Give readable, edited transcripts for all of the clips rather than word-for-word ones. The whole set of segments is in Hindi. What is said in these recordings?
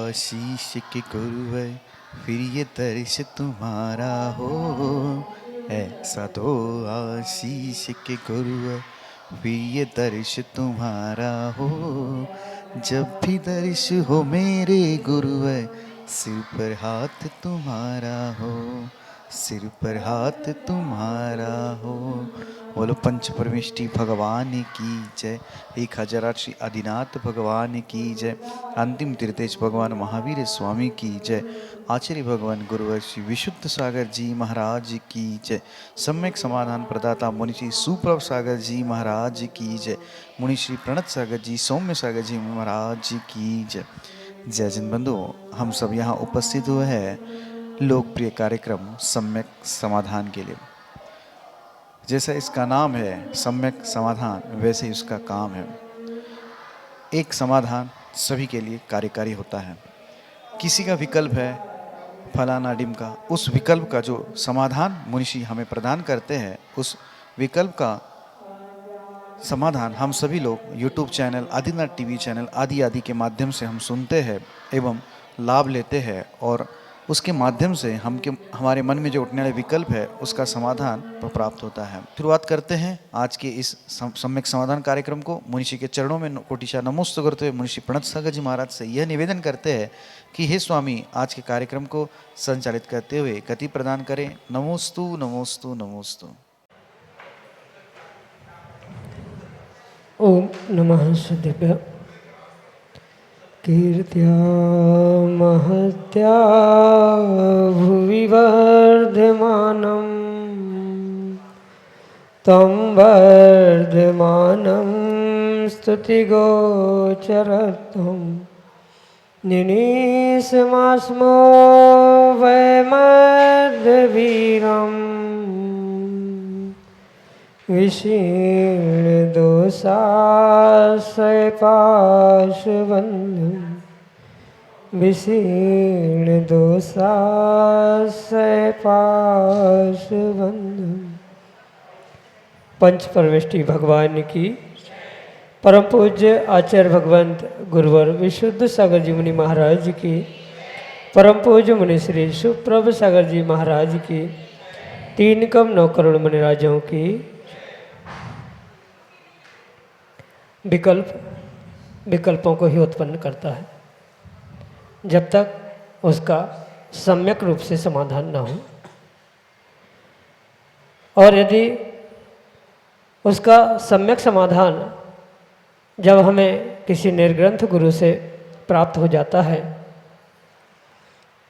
आशीष के गुरुवर, फिर ये दर्श तुम्हारा हो। ऐसा दो आशीष के गुरुवर, फिर ये दर्श तुम्हारा हो। जब भी दर्श हो मेरे गुरुवर, सिर पर हाथ तुम्हारा हो, सिर पर हाथ तुम्हारा हो। बोलो पंच परमेष्टि भगवान की जय। 1008 श्री आदिनाथ भगवान की जय। अंतिम तीर्थेश भगवान महावीर स्वामी की जय। आचार्य भगवान गुरुवर श्री विशुद्ध सागर जी महाराज की जय। सम्यक समाधान प्रदाता मुनि श्री सुप्रभ सागर जी महाराज की जय। मुनि श्री प्रणत सागर जी, सौम्य सागर जी महाराज की जय। जय जिन बंधुओं, हम सब यहाँ उपस्थित हुए हैं लोकप्रिय कार्यक्रम सम्यक समाधान के लिए। जैसा इसका नाम है सम्यक समाधान, वैसे ही उसका काम है। एक समाधान सभी के लिए कार्यकारी होता है। किसी का विकल्प है फलाना डिमका, उस विकल्प का जो समाधान मुनिषी हमें प्रदान करते हैं, उस विकल्प का समाधान हम सभी लोग YouTube channel, Adinath TV channel आदि के माध्यम से हम सुनते हैं एवं लाभ लेते हैं, और उसके माध्यम से हमारे मन में जो उठने वाले विकल्प है उसका समाधान प्राप्त होता है। शुरुआत करते हैं आज के इस सम्यक समाधान कार्यक्रम को। मुनिषी के चरणों में कोटिशा नमोस्तु करते हुए मुनिषी प्रणत सागर जी महाराज से यह निवेदन करते हैं कि हे स्वामी, आज के कार्यक्रम को संचालित करते हुए गति प्रदान करें। नमोस्तु नमोस्तु नमोस्तु। ओम नमः सिद्धेभ्यः। कीर्त्या महत्या भुवि वर्धमानं तं वर्धमानं स्तुतिगोचरत्वं निनीसमास्मो वैमध्यवीरम् विशीर्णदोषाशयपाशबन्धुं विशीर्णदोषाशयपाशबन्धुं। पंच परमेष्टि भगवान की परम पूज्य आचार्य भगवंत गुरुवर विशुद्ध सागर जी मुनि महाराज की, परम पूज्य मुनि श्री सुप्रभ सागर जी महाराज की, 3 कम 9 करोड़ मुनिराजों की। विकल्पों को ही उत्पन्न करता है जब तक उसका सम्यक रूप से समाधान न हो, और यदि उसका सम्यक समाधान जब हमें किसी निर्ग्रंथ गुरु से प्राप्त हो जाता है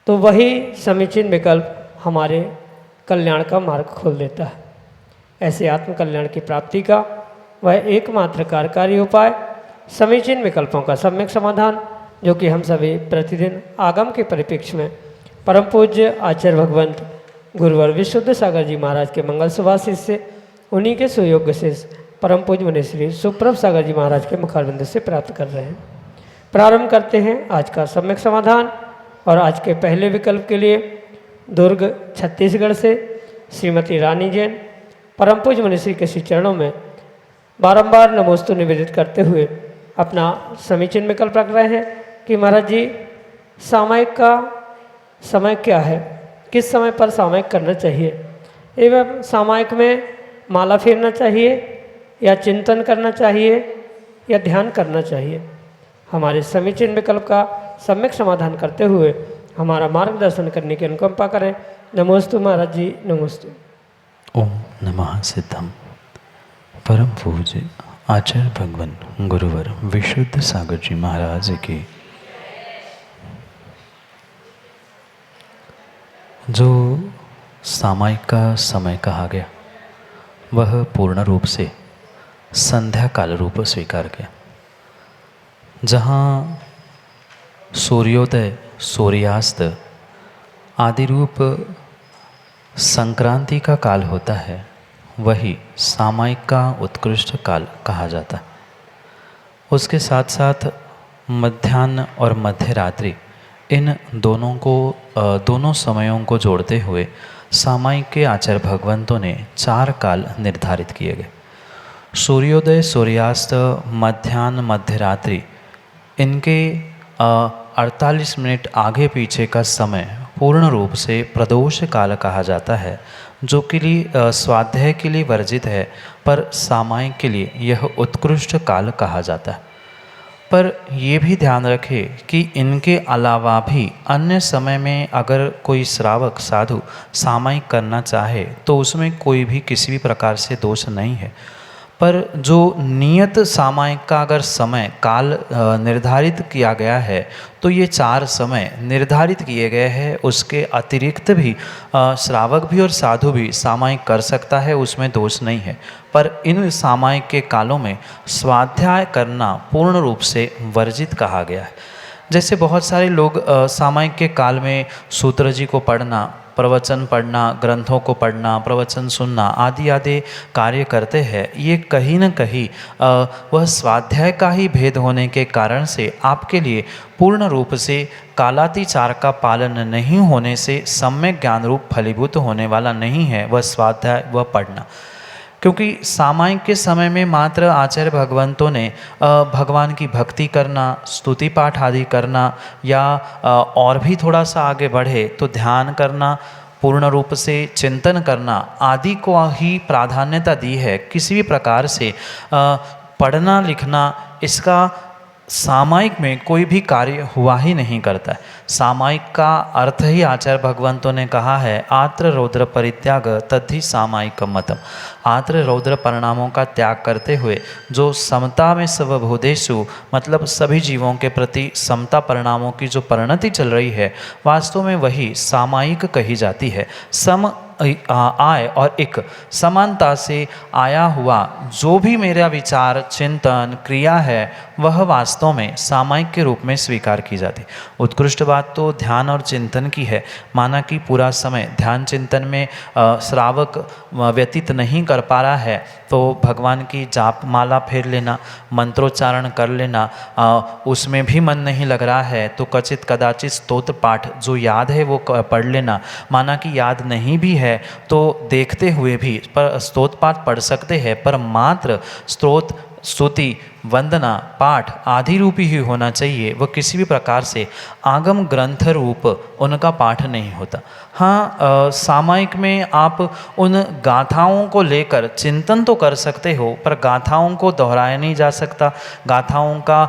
तो वही समीचीन विकल्प हमारे कल्याण का मार्ग खोल देता है। ऐसे आत्म कल्याण की प्राप्ति का वह एकमात्र कार्यकारी उपाय समीचीन विकल्पों का सम्यक समाधान, जो कि हम सभी प्रतिदिन आगम के परिप्रेक्ष्य में परम पूज्य आचार्य भगवंत गुरुवर विशुद्ध सागर जी महाराज के मंगल सुभाषिष से, उन्हीं के सुयोग्य से परम पूज्य मुनि श्री सुप्रभ सागर जी महाराज के मुखारबिंद से प्राप्त कर रहे हैं। प्रारंभ करते हैं आज का सम्यक समाधान। और आज के पहले विकल्प के लिए दुर्ग छत्तीसगढ़ से श्रीमती रानी जैन परम पूज्य मुनि श्री के श्री चरणों में बारंबार नमोस्तु निवेदित करते हुए अपना समीचीन विकल्प रख रहे हैं कि महाराज जी, सामायिक का समय क्या है, किस समय पर सामायिक करना चाहिए, एवं सामायिक में माला फेरना चाहिए या चिंतन करना चाहिए या ध्यान करना चाहिए। हमारे समीचीन विकल्प का सम्यक समाधान करते हुए हमारा मार्गदर्शन करने की अनुकंपा करें। नमोस्तु महाराज जी, नमोस्तु। ओम नमः सिद्धम। परम पूज्य आचार्य भगवान गुरुवर विशुद्ध सागर जी महाराज की। जो सामायिक का समय कहा गया वह पूर्ण रूप से संध्या काल रूप स्वीकार किया, जहाँ सूर्योदय सूर्यास्त आदि रूप संक्रांति का काल होता है, वही सामायिक का उत्कृष्ट काल कहा जाता है। उसके साथ साथ मध्याह्न और मध्य रात्रि, इन दोनों समयों को जोड़ते हुए सामायिक के आचार्य भगवंतों ने 4 काल निर्धारित किए गए। सूर्योदय सूर्यास्त मध्याह्न मध्य रात्रि, इनके 48 मिनट आगे पीछे का समय पूर्ण रूप से प्रदोष काल कहा जाता है, जो कि लिए स्वाध्याय के लिए वर्जित है, पर सामायिक के लिए यह उत्कृष्ट काल कहा जाता है। पर ये भी ध्यान रखें कि इनके अलावा भी अन्य समय में अगर कोई श्रावक साधु सामायिक करना चाहे तो उसमें कोई भी किसी भी प्रकार से दोष नहीं है। पर जो नियत सामायिक का अगर समय काल निर्धारित किया गया है तो ये 4 समय निर्धारित किए गए हैं, उसके अतिरिक्त भी श्रावक भी और साधु भी सामायिक कर सकता है, उसमें दोष नहीं है। पर इन सामायिक के कालों में स्वाध्याय करना पूर्ण रूप से वर्जित कहा गया है। जैसे बहुत सारे लोग सामायिक के काल में सूत्र जी को पढ़ना, प्रवचन पढ़ना, ग्रंथों को पढ़ना, प्रवचन सुनना आदि आदि कार्य करते हैं। ये कहीं न कहीं वह स्वाध्याय का ही भेद होने के कारण से आपके लिए पूर्ण रूप से कालातिचार का पालन नहीं होने से सम्यक ज्ञान रूप फलीभूत होने वाला नहीं है वह स्वाध्याय, वह पढ़ना। क्योंकि सामायिक के समय में मात्र आचार्य भगवंतों ने भगवान की भक्ति करना, स्तुति पाठ आदि करना या और भी थोड़ा सा आगे बढ़े तो ध्यान करना, पूर्ण रूप से चिंतन करना आदि को ही प्राधान्यता दी है। किसी भी प्रकार से पढ़ना लिखना इसका सामायिक में कोई भी कार्य हुआ ही नहीं करता है। सामायिक का अर्थ ही आचार्य भगवंतों ने कहा है, आत्र रौद्र परित्याग तद्धि सामायिक मतम। आत्र रौद्र परिणामों का त्याग करते हुए जो समता में सर्वभूतेषु मतलब सभी जीवों के प्रति समता परिणामों की जो परिणति चल रही है, वास्तव में वही सामायिक कही जाती है। सम आय और एक समानता से आया हुआ जो भी मेरा विचार, चिंतन, क्रिया है वह वास्तव में सामायिक के रूप में स्वीकार की जाती। उत्कृष्ट बात तो ध्यान और चिंतन की है। माना कि पूरा समय ध्यान चिंतन में श्रावक व्यतीत नहीं कर पा रहा है तो भगवान की जाप माला फेर लेना, मंत्रोच्चारण कर लेना, उसमें भी मन नहीं लग रहा है तो कचित कदाचित स्तोत्र पाठ जो याद है वो पढ़ लेना। माना कि याद नहीं भी है तो देखते हुए भी पर स्तोत्र पाठ पढ़ सकते हैं, पर मात्र स्तोत्र, स्तुति, वंदना, पाठ आदि रूपी ही होना चाहिए। वह किसी भी प्रकार से आगम ग्रंथ रूप उनका पाठ नहीं होता। हाँ, सामायिक में आप उन गाथाओं को लेकर चिंतन तो कर सकते हो, पर गाथाओं को दोहराया नहीं जा सकता, गाथाओं का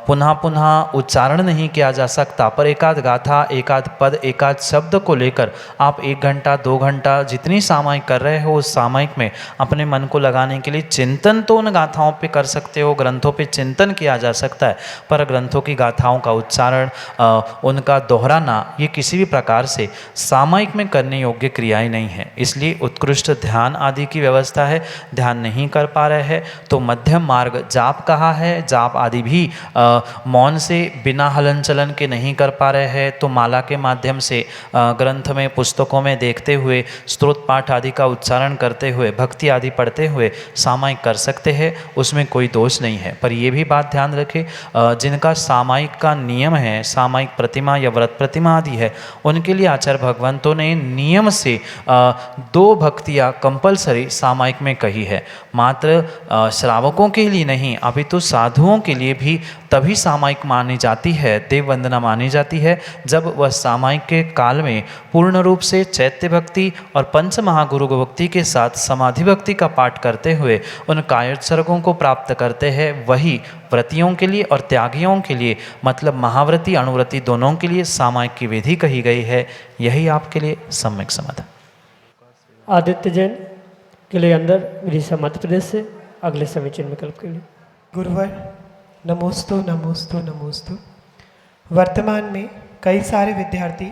पुनः पुनः उच्चारण नहीं किया जा सकता। पर एकाध गाथा, एकाध पद, एकाध शब्द को लेकर आप 1 घंटा 2 घंटा जितनी सामायिक कर रहे हो उस सामायिक में अपने मन को लगाने के लिए चिंतन तो उन गाथाओं पे कर सकते हो, ग्रंथों पे चिंतन किया जा सकता है, पर ग्रंथों की गाथाओं का उच्चारण, उनका दोहराना ये किसी भी प्रकार से सामायिक में करने योग्य क्रियाएं नहीं है। इसलिए उत्कृष्ट ध्यान आदि की व्यवस्था है। ध्यान नहीं कर पा रहे हैं तो मध्यम मार्ग जाप कहा है, जाप आदि भी मौन से बिना हलन चलन के नहीं कर पा रहे हैं तो माला के माध्यम से ग्रंथ में, पुस्तकों में देखते हुए, स्तोत्र पाठ आदि का उच्चारण करते हुए, भक्ति आदि पढ़ते हुए सामायिक कर सकते हैं, उसमें कोई दोष नहीं है। पर यह भी बात ध्यान रखें, जिनका सामायिक का नियम है, सामायिक प्रतिमा या व्रत प्रतिमा आदि है, उनके लिए आचार्य भगवंतों ने नियम से 2 भक्तियाँ कंपलसरी सामायिक में कही है। मात्र श्रावकों के लिए नहीं, अभी तो साधुओं के लिए भी तभी सामायिक मानी जाती है, देव वंदना मानी जाती है, जब वह सामायिक के काल में पूर्ण रूप से चैत्य भक्ति और पंच महागुरु भक्ति के साथ समाधि भक्ति का पाठ करते हुए उन कायोत्सर्गों को प्राप्त करते हैं। वही व्रतियों के लिए और त्यागियों के लिए, मतलब महाव्रती अनुव्रती दोनों के लिए सामायिक की विधि कही गई है। यही आपके लिए सम्यक समाधान। आदित्य जैन के लिए अंदर उड़ीसा मध्य प्रदेश से अगले समीचीन विकल्प के लिए। गुरुवर नमोस्तु नमोस्तु नमोस्तु। वर्तमान में कई सारे विद्यार्थी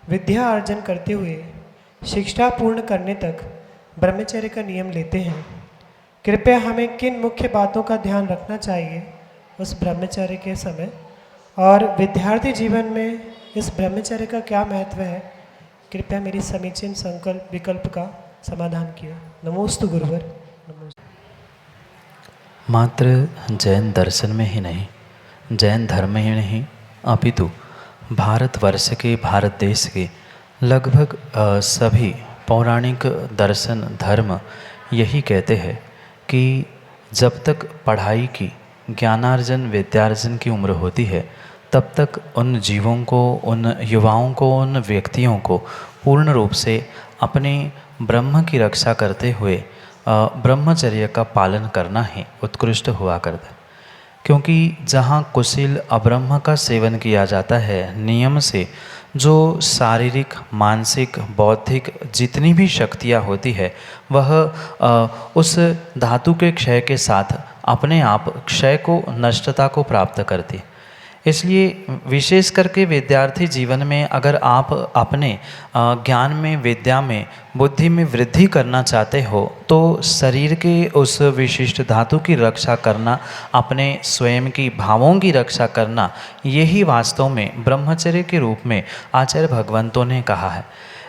विद्या अर्जन करते हुए शिक्षा पूर्ण करने तक ब्रह्मचर्य का नियम लेते हैं। कृपया हमें किन मुख्य बातों का ध्यान रखना चाहिए उस ब्रह्मचर्य के समय, और विद्यार्थी जीवन में इस ब्रह्मचर्य का क्या महत्व है? कृपया मेरी समीचीन संकल्प विकल्प का समाधान किया। नमोस्तु गुरुवर। नमोस्तु। मात्र जैन दर्शन में ही नहीं, जैन धर्म में ही नहीं, अपितु भारतवर्ष के, भारत देश के लगभग सभी पौराणिक दर्शन धर्म यही कहते हैं कि जब तक पढ़ाई की, ज्ञानार्जन, विद्यार्जन की उम्र होती है तब तक उन जीवों को, उन युवाओं को, उन व्यक्तियों को पूर्ण रूप से अपने ब्रह्म की रक्षा करते हुए ब्रह्मचर्य का पालन करना ही उत्कृष्ट हुआ करता है। क्योंकि जहाँ कुशील अब्रह्म का सेवन किया जाता है नियम से, जो शारीरिक, मानसिक, बौद्धिक जितनी भी शक्तियाँ होती है वह उस धातु के क्षय के साथ अपने आप क्षय को, नष्टता को प्राप्त करती है। इसलिए विशेष करके विद्यार्थी जीवन में अगर आप अपने ज्ञान में, विद्या में, बुद्धि में वृद्धि करना चाहते हो तो शरीर के उस विशिष्ट धातु की रक्षा करना, अपने स्वयं की भावों की रक्षा करना, यही वास्तव में ब्रह्मचर्य के रूप में आचार्य भगवंतों ने कहा है।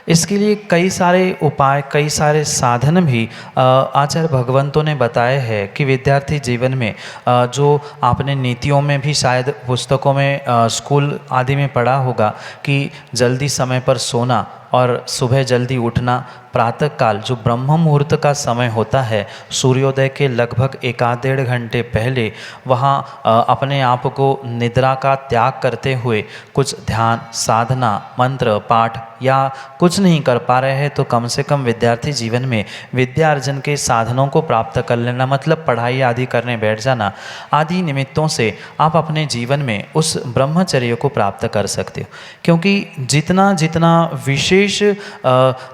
इसके लिए कई सारे उपाय, कई सारे साधन भी आचार्य भगवंतों ने बताए हैं कि विद्यार्थी जीवन में जो आपने नीतियों में भी शायद पुस्तकों में, स्कूल आदि में पढ़ा होगा कि जल्दी समय पर सोना और सुबह जल्दी उठना, प्रातःकाल जो ब्रह्म मुहूर्त का समय होता है, सूर्योदय के लगभग 1-1.5 घंटे पहले वहाँ अपने आप को निद्रा का त्याग करते हुए कुछ ध्यान, साधना, मंत्र पाठ या कुछ नहीं कर पा रहे हैं तो कम से कम विद्यार्थी जीवन में विद्या अर्जन के साधनों को प्राप्त कर लेना, मतलब पढ़ाई आदि करने बैठ जाना, आदि निमित्तों से आप अपने जीवन में उस ब्रह्मचर्य को प्राप्त कर सकते हो। क्योंकि जितना जितना विशेष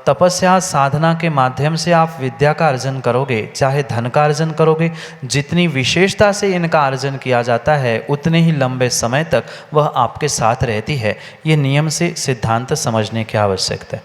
तपस्या, साधना के माध्यम से आप विद्या का अर्जन करोगे, चाहे धन का अर्जन करोगे, जितनी विशेषता से इनका अर्जन किया जाता है उतने ही लंबे समय तक वह आपके साथ रहती है। ये नियम से सिद्धांत समझने की आवश्यकता है।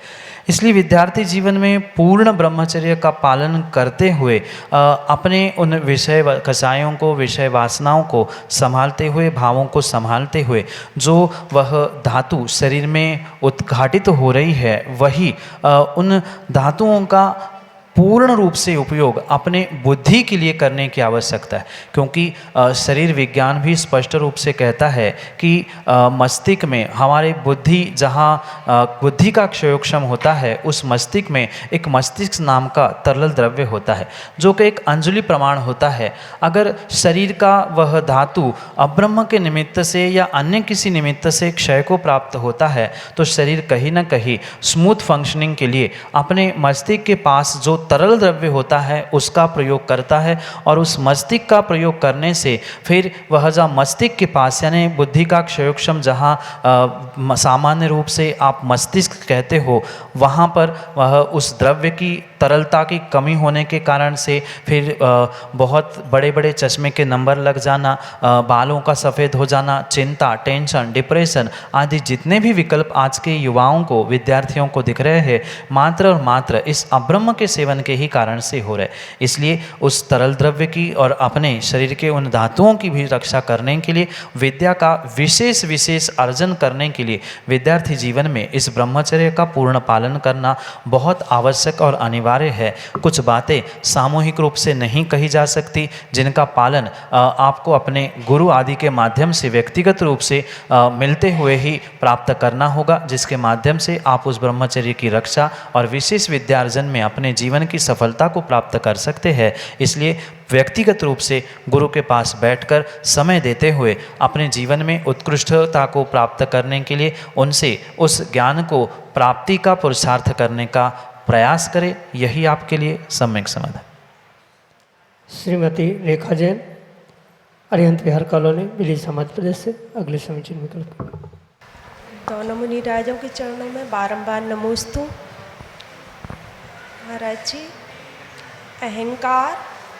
इसलिए विद्यार्थी जीवन में पूर्ण ब्रह्मचर्य का पालन करते हुए अपने उन विषय कषायों को, विषय वासनाओं को संभालते हुए, भावों को संभालते हुए जो वह धातु शरीर में उद्घाटित हो रही है, वही उन धातुओं का पूर्ण रूप से उपयोग अपने बुद्धि के लिए करने की आवश्यकता है। क्योंकि शरीर विज्ञान भी स्पष्ट रूप से कहता है कि मस्तिष्क में हमारे बुद्धि, जहाँ बुद्धि का क्षयोक्षम होता है, उस मस्तिष्क में एक मस्तिष्क नाम का तरल द्रव्य होता है जो कि एक अंजलि प्रमाण होता है। अगर शरीर का वह धातु अब्रह्म के निमित्त से या अन्य किसी निमित्त से क्षय को प्राप्त होता है तो शरीर कहीं ना कहीं स्मूथ फंक्शनिंग के लिए अपने मस्तिष्क के पास जो तरल द्रव्य होता है उसका प्रयोग करता है, और उस मस्तिष्क का प्रयोग करने से फिर वह जहाँ मस्तिष्क के पास, यानी बुद्धि का क्षयोक्षम जहाँ सामान्य रूप से आप मस्तिष्क कहते हो, वहाँ पर वह उस द्रव्य की तरलता की कमी होने के कारण से फिर बहुत बड़े बड़े चश्मे के नंबर लग जाना, बालों का सफ़ेद हो जाना, चिंता, टेंशन, डिप्रेशन आदि जितने भी विकल्प आज के युवाओं को, विद्यार्थियों को दिख रहे हैं, मात्र और मात्र इस अब्रह्म के सेवन के ही कारण से हो रहे। इसलिए उस तरल द्रव्य की और अपने शरीर के उन धातुओं की भी रक्षा करने के लिए, विद्या का विशेष अर्जन करने के लिए विद्यार्थी जीवन में इस ब्रह्मचर्य का पूर्ण पालन करना बहुत आवश्यक और अनिवार्य है। कुछ बातें सामूहिक रूप से नहीं कही जा सकती, जिनका पालन आपको अपने गुरु आदि के माध्यम से व्यक्तिगत रूप से मिलते हुए ही प्राप्त करना होगा, जिसके माध्यम से आप उस ब्रह्मचर्य की रक्षा और विशेष विद्यार्जन में अपने जीवन की सफलता को प्राप्त कर सकते हैं। इसलिए व्यक्तिगत रूप से गुरु के पास बैठकर समय देते हुए अपने जीवन में उत्कृष्टता को प्राप्त करने के लिए उनसे उस ज्ञान को प्राप्ति का पुरुषार्थ करने का प्रयास करें। यही आपके लिए सम्यक समाधान। श्रीमती रेखा जैन, अरिहंत विहार कॉलोनी, बिलीसा मध्य प्रदेश से अगले समीचीन विकल्प। दोनों मुनि राजों के चरणों में बारंबार नमोस्तु। महाराज जी, अहंकार,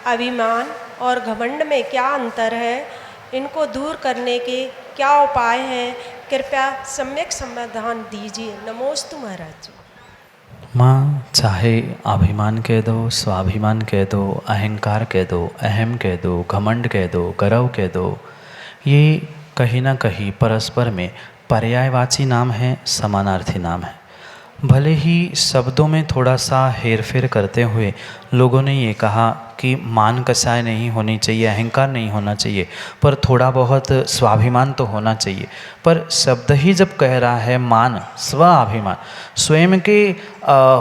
अभिमान और घमंड में क्या अंतर है? इनको दूर करने के क्या उपाय हैं? कृपया सम्यक समाधान दीजिए। नमोस्तु महाराज जी। माँ, चाहे अभिमान कह दो, स्वाभिमान कह दो, अहंकार कह दो, अहम कह दो, घमंड कह दो, गर्व कह दो, ये कहीं ना कहीं परस्पर में पर्यायवाची नाम है, समानार्थी नाम है। भले ही शब्दों में थोड़ा सा हेरफेर करते हुए लोगों ने ये कहा कि कि मान कसाय नहीं होनी चाहिए, अहंकार नहीं होना चाहिए, पर थोड़ा बहुत स्वाभिमान तो होना चाहिए। पर शब्द ही जब कह रहा है मान, स्वाभिमान, स्वयं के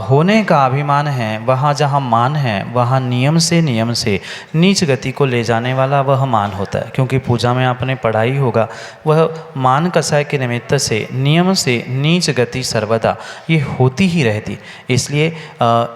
होने का अभिमान है, वहाँ जहाँ मान है वहाँ नियम से नीच गति को ले जाने वाला वह मान होता है। क्योंकि पूजा में आपने पढ़ा ही होगा, वह मान कसाय के निमित्त से नियम से नीच गति सर्वदा ये होती ही रहती। इसलिए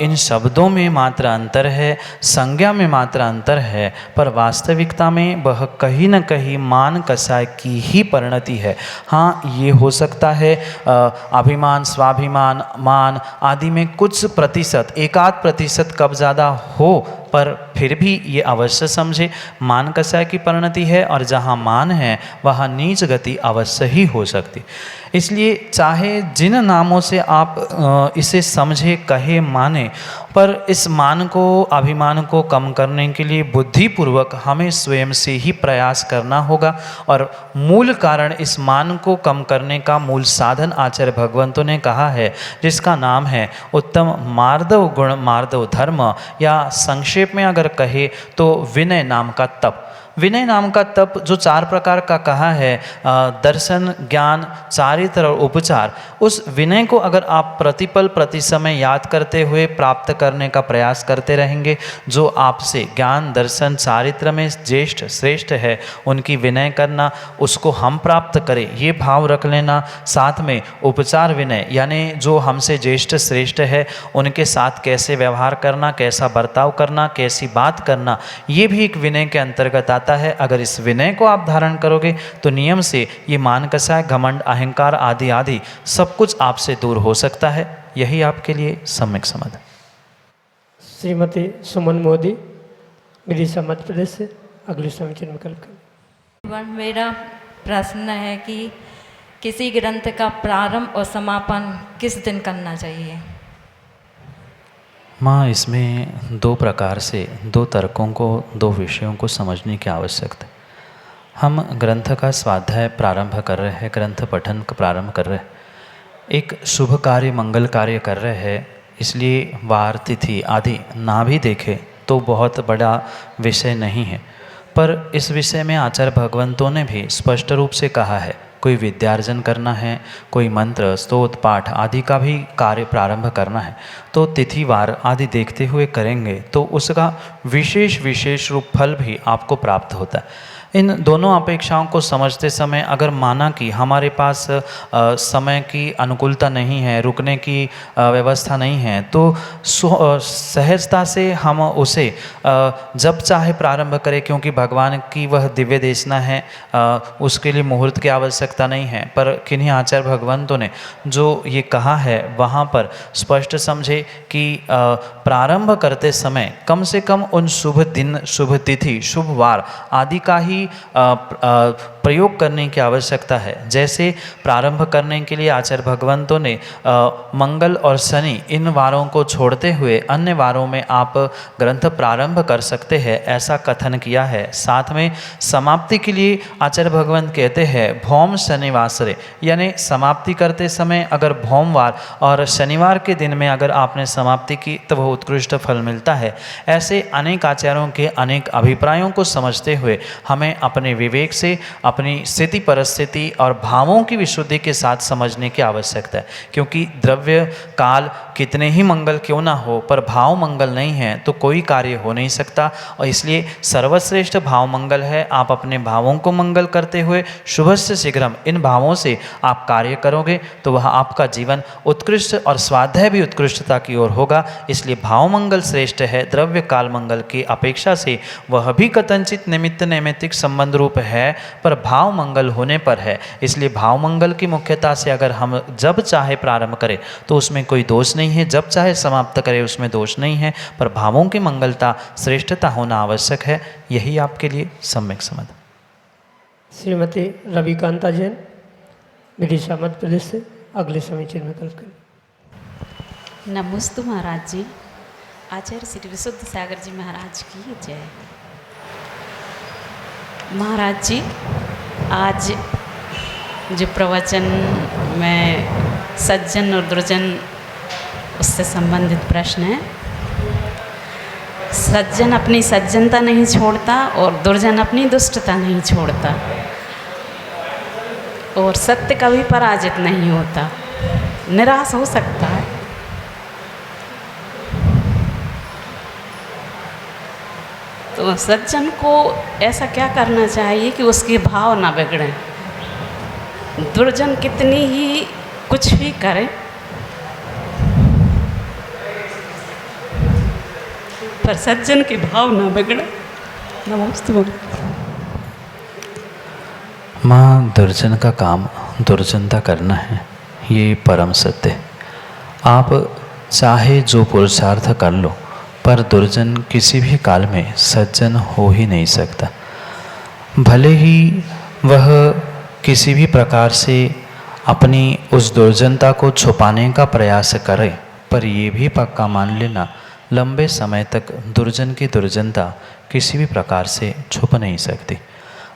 इन शब्दों में मात्र अंतर है, संज्ञा में मात्र अंतर है, पर वास्तविकता में वह कहीं न कहीं मान कसाय की ही परिणति है। हाँ, ये हो सकता है अभिमान, स्वाभिमान, मान आदि में कुछ प्रतिशत, एकाध प्रतिशत कब ज़्यादा हो, पर फिर भी ये अवश्य समझे मान कसाय की परिणति है, और जहाँ मान है वहाँ नीच गति अवश्य ही हो सकती। इसलिए चाहे जिन नामों से आप इसे समझे, कहे, माने, पर इस मान को, अभिमान को कम करने के लिए बुद्धिपूर्वक हमें स्वयं से ही प्रयास करना होगा। और मूल कारण, इस मान को कम करने का मूल साधन आचार्य भगवंतों ने कहा है, जिसका नाम है उत्तम मार्दव गुण, मार्दव धर्म, या संक्षेप में अगर कहे तो विनय नाम का तप। विनय नाम का तप जो 4 प्रकार का कहा है, दर्शन, ज्ञान, चारित्र और उपचार, उस विनय को अगर आप प्रतिपल प्रति समय याद करते हुए प्राप्त करने का प्रयास करते रहेंगे, जो आपसे ज्ञान, दर्शन, चारित्र में ज्येष्ठ श्रेष्ठ है उनकी विनय करना, उसको हम प्राप्त करें, ये भाव रख लेना। साथ में उपचार विनय, यानी जो हमसे ज्येष्ठ श्रेष्ठ है उनके साथ कैसे व्यवहार करना, कैसा बर्ताव करना, कैसी बात करना, ये भी एक विनय के अंतर्गत आता है। अगर इस विनय को आप धारण करोगे तो नियम से ये मान कसाय, घमंड, अहंकार आदि आदि सब कुछ आपसे दूर हो सकता है। यही आपके लिए सम्यक समाधान। श्रीमती सुमन मोदी, विदिशा मध्य प्रदेश से, अगले समीचीन विकल्प करें। मेरा प्रश्न है कि किसी ग्रंथ का प्रारंभ और समापन किस दिन करना चाहिए? माँ, इसमें 2 प्रकार से, 2 तर्कों को, 2 विषयों को समझने की आवश्यकता है। हम ग्रंथ का स्वाध्याय प्रारंभ कर रहे हैं, ग्रंथ पठन का प्रारंभ कर रहे हैं, एक शुभ कार्य, मंगल कार्य कर रहे हैं, इसलिए वार, तिथि आदि ना भी देखे तो बहुत बड़ा विषय नहीं है। पर इस विषय में आचार्य भगवंतों ने भी स्पष्ट रूप से कहा है, कोई विद्यार्जन करना है, कोई मंत्र, स्तोत्र, पाठ आदि का भी कार्य प्रारंभ करना है, तो तिथिवार आदि देखते हुए करेंगे तो उसका विशेष रूप फल भी आपको प्राप्त होता है। इन दोनों अपेक्षाओं को समझते समय अगर माना कि हमारे पास समय की अनुकूलता नहीं है, रुकने की व्यवस्था नहीं है, तो सहजता से हम उसे जब चाहे प्रारंभ करें, क्योंकि भगवान की वह दिव्य देशना है, उसके लिए मुहूर्त की आवश्यकता नहीं है। पर किन्हीं आचार्य भगवंतों ने जो ये कहा है वहाँ पर स्पष्ट समझे कि प्रारंभ करते समय कम से कम उन शुभ दिन, शुभ तिथि, शुभ वार आदि का ही प्रयोग करने की आवश्यकता है। जैसे प्रारंभ करने के लिए आचार्य भगवंतों ने मंगल और शनि इन वारों को छोड़ते हुए अन्य वारों में आप ग्रंथ प्रारंभ कर सकते हैं, ऐसा कथन किया है। साथ में समाप्ति के लिए आचार्य भगवंत कहते हैं भौम शनिवासरे, यानी समाप्ति करते समय अगर भौमवार और शनिवार के दिन में अगर आपने समाप्ति की तो वह उत्कृष्ट फल मिलता है। ऐसे अनेक आचार्यों के अनेक अभिप्रायों को समझते हुए हमें अपने विवेक से अपनी स्थिति, परिस्थिति और भावों की विशुद्धि के साथ समझने की आवश्यकता है। क्योंकि द्रव्य काल कितने ही मंगल क्यों ना हो, पर भाव मंगल नहीं है तो कोई कार्य हो नहीं सकता। और इसलिए सर्वश्रेष्ठ भाव मंगल है। आप अपने भावों को मंगल करते हुए शुभस्य शीघ्रम इन भावों से आप कार्य करोगे तो वह आपका जीवन उत्कृष्ट और स्वाध्याय भी उत्कृष्टता की ओर होगा। इसलिए भाव मंगल श्रेष्ठ है द्रव्य काल मंगल की अपेक्षा से। वह भी कथनचित निमित्त नैमित्तिक संबंध रूप है, पर भाव मंगल होने पर है। इसलिए भाव मंगल की मुख्यता से अगर हम जब चाहे प्रारंभ करें तो उसमें कोई दोष नहीं है, जब चाहे समाप्त करें उसमें दोष नहीं है, पर भावों की मंगलता, श्रेष्ठता होना आवश्यक है। यही आपके लिए सम्यक समाधान। श्रीमती रविकांता जैन, विदिशा मध्य प्रदेश से, अगले समीचीन विकल्प करें। नमोस्तु महाराज जी। आचार्य श्री विशुद्ध सागर जी महाराज की जय। महाराज जी, आज जो प्रवचन में सज्जन और दुर्जन उससे संबंधित प्रश्न है। सज्जन अपनी सज्जनता नहीं छोड़ता और दुर्जन अपनी दुष्टता नहीं छोड़ता, और सत्य कभी पराजित नहीं होता, निराश हो सकता है। तो सज्जन को ऐसा क्या करना चाहिए कि उसके भाव ना बिगड़ें। दुर्जन कितनी ही कुछ भी करे पर सज्जन के भाव ना बिगड़े। नमस्ते। माँ, दुर्जन का काम दुर्जनता करना है, ये परम सत्य है। आप चाहे जो पुरुषार्थ कर लो, पर दुर्जन किसी भी काल में सज्जन हो ही नहीं सकता। भले ही वह किसी भी प्रकार से अपनी उस दुर्जनता को छुपाने का प्रयास करे, पर ये भी पक्का मान लेना, लंबे समय तक दुर्जन की दुर्जनता किसी भी प्रकार से छुप नहीं सकती।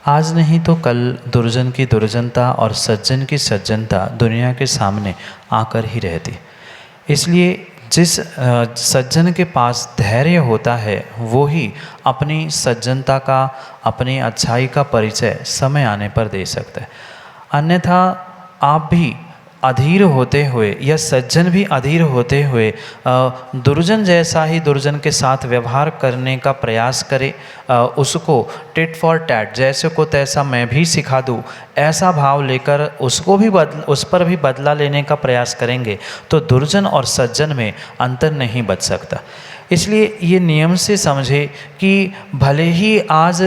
आज नहीं तो कल दुर्जन की दुर्जनता और सज्जन की सज्जनता दुनिया के सामने आकर ही रहती। इसलिए जिस सज्जन के पास धैर्य होता है वो ही अपनी सज्जनता का, अपनी अच्छाई का परिचय समय आने पर दे सकता है। अन्यथा आप भी अधीर होते हुए या सज्जन भी अधीर होते हुए दुर्जन जैसा ही दुर्जन के साथ व्यवहार करने का प्रयास करे, उसको टिट फॉर टैट, जैसे को तैसा मैं भी सिखा दूँ, ऐसा भाव लेकर उसको भी उस पर भी बदला लेने का प्रयास करेंगे तो दुर्जन और सज्जन में अंतर नहीं बच सकता। इसलिए ये नियम से समझे कि भले ही आज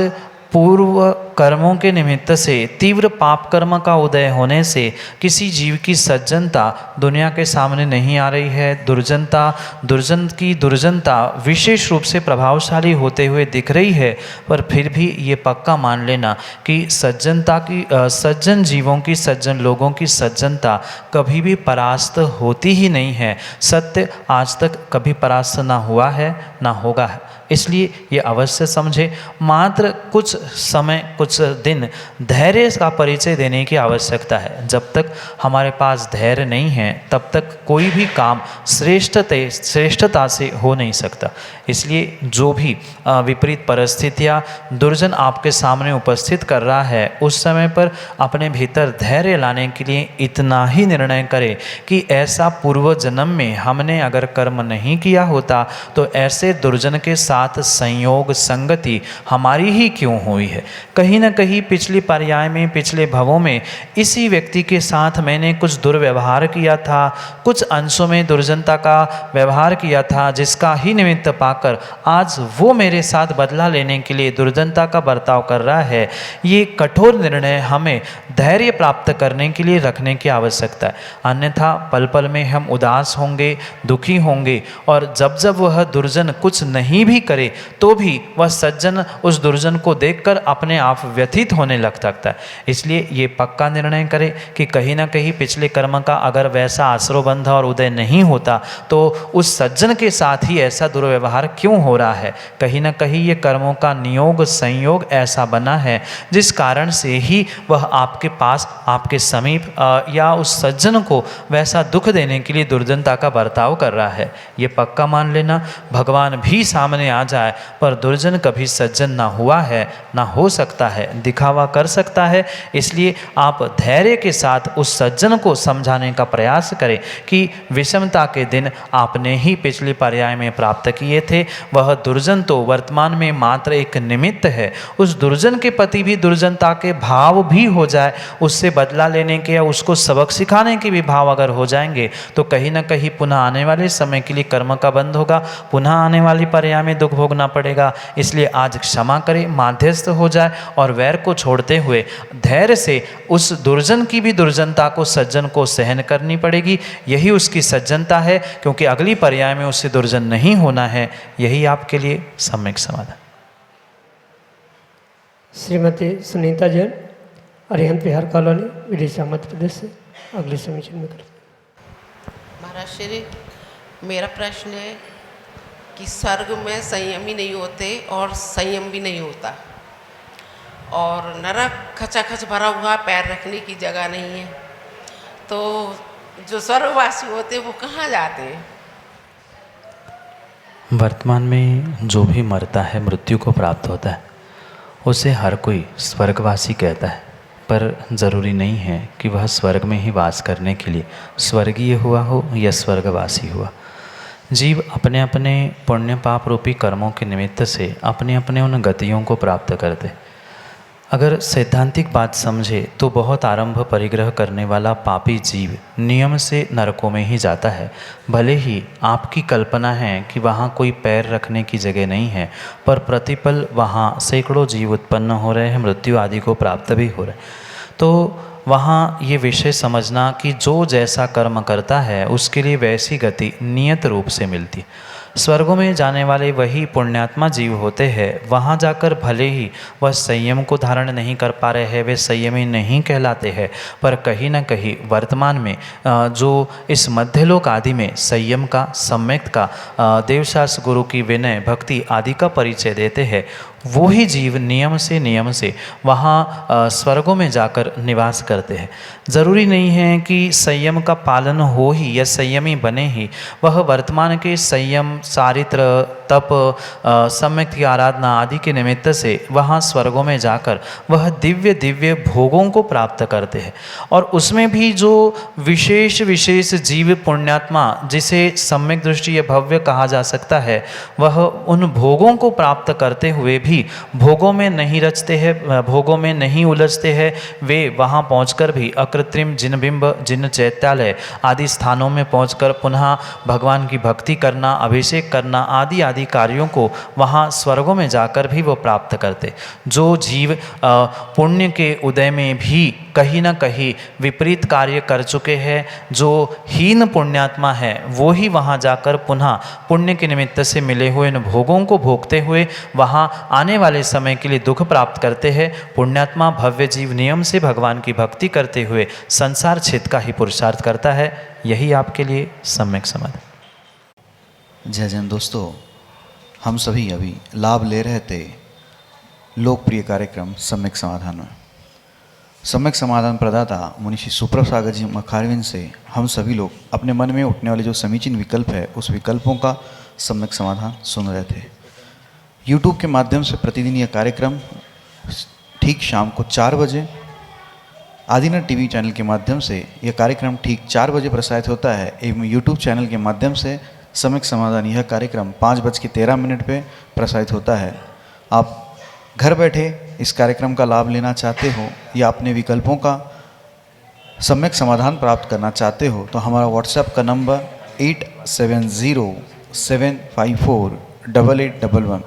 पूर्व कर्मों के निमित्त से तीव्र पाप कर्म का उदय होने से किसी जीव की सज्जनता दुनिया के सामने नहीं आ रही है, दुर्जन की दुर्जनता विशेष रूप से प्रभावशाली होते हुए दिख रही है, पर फिर भी ये पक्का मान लेना कि सज्जन जीवों की, सज्जन लोगों की सज्जनता कभी भी परास्त होती ही नहीं है। सत्य आज तक कभी परास्त ना हुआ है ना होगा है। इसलिए ये अवश्य समझे, मात्र कुछ समय, कुछ दिन धैर्य का परिचय देने की आवश्यकता है। जब तक हमारे पास धैर्य नहीं है तब तक कोई भी काम श्रेष्ठता से हो नहीं सकता। इसलिए जो भी विपरीत परिस्थितियाँ दुर्जन आपके सामने उपस्थित कर रहा है, उस समय पर अपने भीतर धैर्य लाने के लिए इतना ही निर्णय करें कि ऐसा पूर्व जन्म में हमने अगर कर्म नहीं किया होता तो ऐसे दुर्जन के साथ संयोग संगति हमारी ही क्यों हुई है। कहीं न कहीं पिछली पर्याय में, पिछले भवों में इसी व्यक्ति के साथ मैंने कुछ दुर्व्यवहार किया था, कुछ अंशों में दुर्जनता का व्यवहार किया था, जिसका ही निमित्त पाकर आज वो मेरे साथ बदला लेने के लिए दुर्जनता का बर्ताव कर रहा है। ये कठोर निर्णय हमें धैर्य प्राप्त करने के लिए रखने की आवश्यकता है। अन्यथा पल पल में हम उदास होंगे, दुखी होंगे, और जब जब वह दुर्जन कुछ नहीं भी करे तो भी वह सज्जन उस दुर्जन को देखकर अपने आप व्यथित होने लग सकता है। इसलिए ये पक्का निर्णय करे कि कहीं ना कहीं पिछले कर्म का अगर वैसा आश्रयबंध और उदय नहीं होता तो उस सज्जन के साथ ही ऐसा दुर्व्यवहार क्यों हो रहा है। कहीं ना कहीं ये कर्मों का नियोग संयोग ऐसा बना है जिस कारण से ही वह आपके पास, आपके समीप या उस सज्जन को वैसा दुख देने के लिए दुर्जनता का बर्ताव कर रहा है। ये पक्का मान लेना, भगवान भी सामने आ जाए पर दुर्जन कभी सज्जन ना हुआ है, ना हो सकता है, दिखावा कर सकता है। इसलिए आप धैर्य के साथ उस सज्जन को समझाने का प्रयास करें कि विषमता के दिन आपने ही पिछले पर्याय में प्राप्त किए थे, वह दुर्जन तो वर्तमान में मात्र एक निमित्त है। उस दुर्जन के प्रति भी दुर्जनता के भाव भी हो जाए, उससे बदला लेने के या उसको सबक सिखाने के भी भाव अगर हो जाएंगे तो कहीं ना कहीं पुनः आने वाले समय के लिए कर्म का बंध होगा, पुनः आने वाली पर्याय में दुख भोगना पड़ेगा। इसलिए आज क्षमा करें, माध्यस्थ हो जाए और वैर को छोड़ते हुए धैर्य से उस दुर्जन की भी दुर्जनता को सज्जन को सहन करनी पड़ेगी। यही उसकी सज्जनता है, क्योंकि अगली पर्याय में उससे दुर्जन नहीं होना है। यही आपके लिए सम्यक समाधान। श्रीमती सुनीता जैन, अरिहंत विहार कॉलोनी, विदिशा, मध्य प्रदेश से अगले समीक्षण में करें। महाराज श्री, मेरा प्रश्न है कि स्वर्ग में संयमी नहीं होते और संयम भी नहीं होता, और नरक खचाखच भरा हुआ, पैर रखने की जगह नहीं है, तो जो स्वर्गवासी होते वो कहाँ जाते हैं? वर्तमान में जो भी मरता है, मृत्यु को प्राप्त होता है, उसे हर कोई स्वर्गवासी कहता है, पर ज़रूरी नहीं है कि वह स्वर्ग में ही वास करने के लिए स्वर्गीय हुआ हो या स्वर्गवासी हुआ। जीव अपने अपने पुण्य पाप रूपी कर्मों के निमित्त से अपने अपने उन गतियों को प्राप्त करते। अगर सैद्धांतिक बात समझे तो बहुत आरंभ परिग्रह करने वाला पापी जीव नियम से नरकों में ही जाता है। भले ही आपकी कल्पना है कि वहाँ कोई पैर रखने की जगह नहीं है, पर प्रतिपल वहाँ सैकड़ों जीव उत्पन्न हो रहे हैं, मृत्यु आदि को प्राप्त भी हो रहे हैं। तो वहाँ ये विषय समझना कि जो जैसा कर्म करता है उसके लिए वैसी गति नियत रूप से मिलती है। स्वर्गों में जाने वाले वही पुण्यात्मा जीव होते हैं। वहाँ जाकर भले ही वह संयम को धारण नहीं कर पा रहे हैं, वे संयमी नहीं कहलाते हैं, पर कहीं न कहीं वर्तमान में जो इस मध्यलोक आदि में संयम का, सम्यक का, देवशास्त्र गुरु की विनय भक्ति आदि का परिचय देते हैं, वो ही जीव नियम से वहाँ स्वर्गों में जाकर निवास करते हैं। ज़रूरी नहीं है कि संयम का पालन हो ही या संयमी बने ही वह वर्तमान के संयम, चारित्र, तप, सम्यक की आराधना आदि के निमित्त से वहाँ स्वर्गों में जाकर वह दिव्य दिव्य भोगों को प्राप्त करते हैं। और उसमें भी जो विशेष विशेष जीव पुण्यात्मा जिसे सम्यक दृष्टि या भव्य कहा जा सकता है, वह उन भोगों को प्राप्त करते हुए भी भोगों में नहीं रचते हैं, भोगों में नहीं उलझते हैं। वे वहाँ पहुँचकर भी अकृत्रिम जिन बिंब, जिन चैत्यालय आदि स्थानों में पहुँचकर पुनः भगवान की भक्ति करना, अभिषेक करना आदि आदि कार्यों को वहाँ स्वर्गों में जाकर भी वो प्राप्त करते। जो जीव पुण्य के उदय में भी कहीं ना कहीं विपरीत कार्य कर चुके हैं, जो हीन पुण्यात्मा है, वो ही वहाँ जाकर पुनः पुण्य के निमित्त से मिले हुए इन भोगों को भोगते हुए वहाँ आने वाले समय के लिए दुख प्राप्त करते हैं। पुण्यात्मा भव्य जीव नियम से भगवान की भक्ति करते हुए संसार छित का ही पुरुषार्थ करता है। यही आपके लिए सम्यक समाधान। जय जैन दोस्तों, हम सभी अभी लाभ ले रहे थे लोकप्रिय कार्यक्रम सम्यक समाधान में। सम्यक समाधान प्रदाता मुनिषी सुप्रसागर जी मखारविंद से हम सभी लोग अपने मन में उठने वाले जो समीचीन विकल्प है, उस विकल्पों का सम्यक समाधान सुन रहे थे। YouTube के माध्यम से प्रतिदिन यह कार्यक्रम ठीक शाम को 4 बजे, आदिना टीवी चैनल के माध्यम से यह कार्यक्रम ठीक 4 बजे प्रसारित होता है एवं YouTube चैनल के माध्यम से सम्यक समाधान यह कार्यक्रम 5:13 पे प्रसारित होता है। आप घर बैठे इस कार्यक्रम का लाभ लेना चाहते हो या अपने विकल्पों का सम्यक समाधान प्राप्त करना चाहते हो तो हमारा व्हाट्सएप का नंबर 8707548811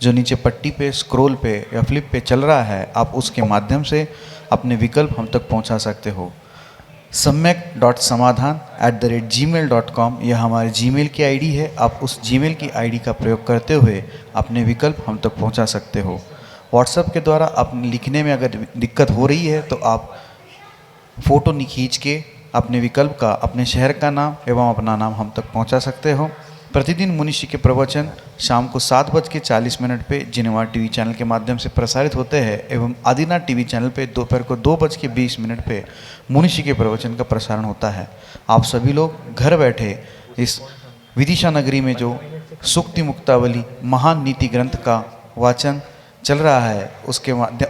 जो नीचे पट्टी पे, स्क्रॉल पे या फ्लिप पे चल रहा है, आप उसके माध्यम से अपने विकल्प हम तक पहुंचा सकते हो। samyak.samadhan@gmail.com यह हमारे जीमेल की आईडी है। आप उस जीमेल की आईडी का प्रयोग करते हुए अपने विकल्प हम तक पहुंचा सकते हो। व्हाट्सएप के द्वारा आप लिखने में अगर दिक्कत हो रही है तो आप फ़ोटो खींच के अपने विकल्प का, अपने शहर का नाम एवं अपना नाम हम तक पहुंचा सकते हो। प्रतिदिन मुनिषी के प्रवचन शाम को 7:40 पे जिनेवा टीवी चैनल के माध्यम से प्रसारित होते हैं एवं आदिना टीवी चैनल पे दोपहर को 2:20 पे मुनिषी के प्रवचन का प्रसारण होता है। आप सभी लोग घर बैठे इस विदिशा नगरी में जो सुक्ति मुक्तावली महान नीति ग्रंथ का वाचन चल रहा है,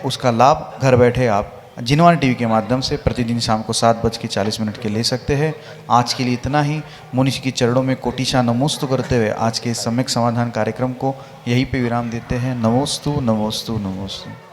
उसका लाभ घर बैठे आप जिनवान टीवी के माध्यम से प्रतिदिन शाम को 7:40 के ले सकते हैं। आज के लिए इतना ही। मुनिषी के चरणों में कोटिशा नमोस्तु करते हुए आज के सम्यक समाधान कार्यक्रम को यहीं पे विराम देते हैं। नमोस्तु नमोस्तु नमोस्तु।